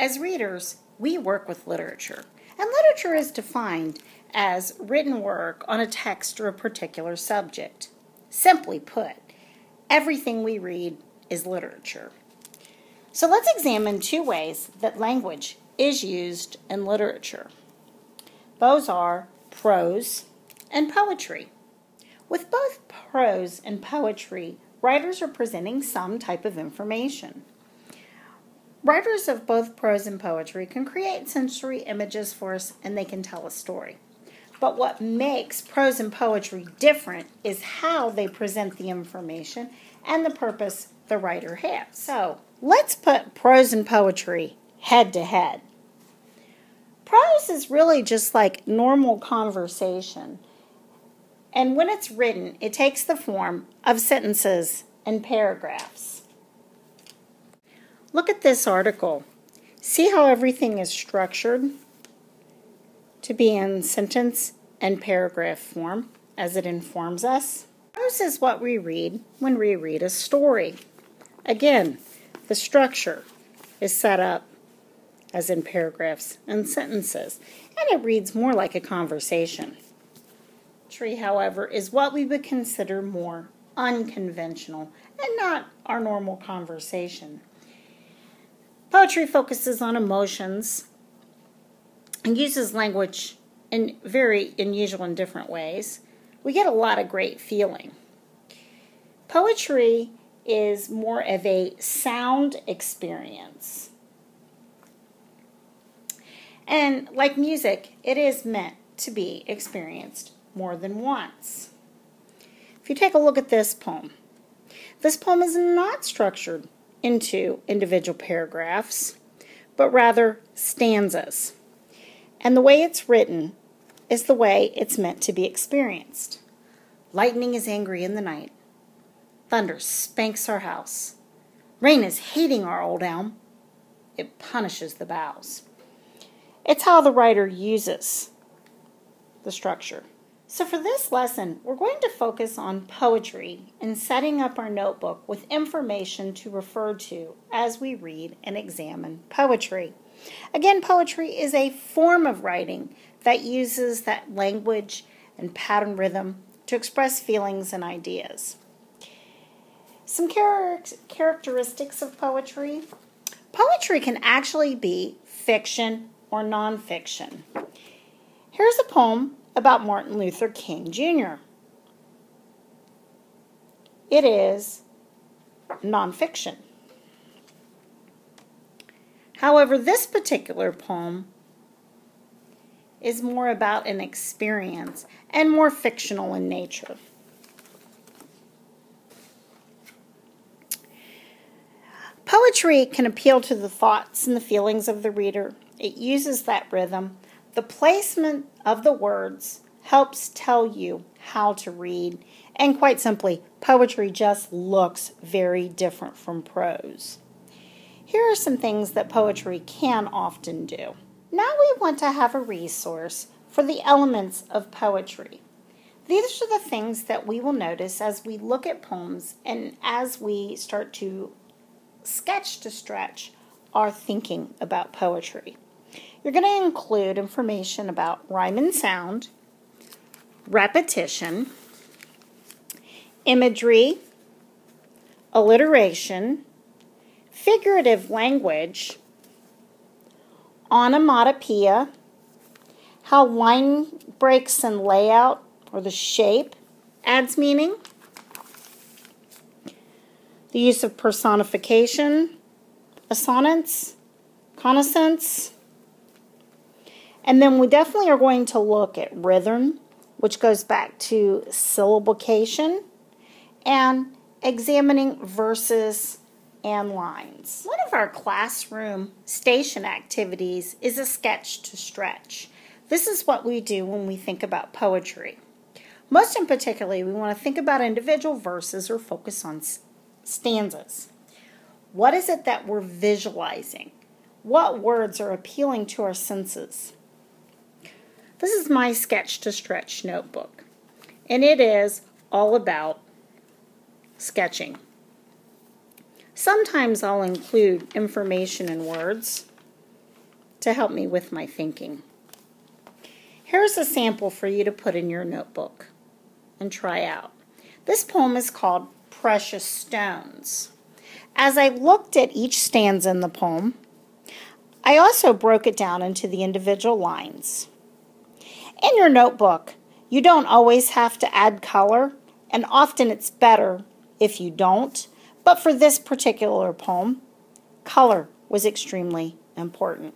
As readers, we work with literature, and literature is defined as written work on a text or a particular subject. Simply put, everything we read is literature. So let's examine two ways that language is used in literature. Those are prose and poetry. With both prose and poetry, writers are presenting some type of information. Writers of both prose and poetry can create sensory images for us, and they can tell a story. But what makes prose and poetry different is how they present the information and the purpose the writer has. So, let's put prose and poetry head to head. Prose is really just like normal conversation. And when it's written, it takes the form of sentences and paragraphs. Look at this article. See how everything is structured to be in sentence and paragraph form as it informs us? Prose is what we read when we read a story. Again, the structure is set up as in paragraphs and sentences, and it reads more like a conversation. Poetry, however, is what we would consider more unconventional and not our normal conversation. Poetry focuses on emotions and uses language in very unusual and different ways. We get a lot of great feeling. Poetry is more of a sound experience. And like music, it is meant to be experienced more than once. If you take a look at this poem is not structured into individual paragraphs, but rather stanzas. And the way it's written is the way it's meant to be experienced. Lightning is angry in the night. Thunder spanks our house. Rain is hating our old elm. It punishes the boughs. It's how the writer uses the structure. So for this lesson, we're going to focus on poetry and setting up our notebook with information to refer to as we read and examine poetry. Again, poetry is a form of writing that uses that language and pattern rhythm to express feelings and ideas. Some characteristics of poetry. Poetry can actually be fiction or nonfiction. Here's a poem about Martin Luther King Jr. It is nonfiction. However, this particular poem is more about an experience and more fictional in nature. Poetry can appeal to the thoughts and the feelings of the reader. It uses that rhythm. The placement of the words helps tell you how to read. And quite simply, poetry just looks very different from prose. Here are some things that poetry can often do. Now we want to have a resource for the elements of poetry. These are the things that we will notice as we look at poems and as we start to sketch to stretch our thinking about poetry. You're going to include information about rhyme and sound, repetition, imagery, alliteration, figurative language, onomatopoeia, how line breaks and layout or the shape adds meaning, the use of personification, assonance, consonants. And then we definitely are going to look at rhythm, which goes back to syllabication, and examining verses and lines. One of our classroom station activities is a sketch to stretch. This is what we do when we think about poetry. Most in particular, we want to think about individual verses or focus on stanzas. What is it that we're visualizing? What words are appealing to our senses? This is my sketch to stretch notebook, and it is all about sketching. Sometimes I'll include information in words, to help me with my thinking. Here's a sample for you to put in your notebook and try out. This poem is called Precious Stones. As I looked at each stanza in the poem, I also broke it down into the individual lines. In your notebook, you don't always have to add color, and often it's better if you don't, but for this particular poem, color was extremely important.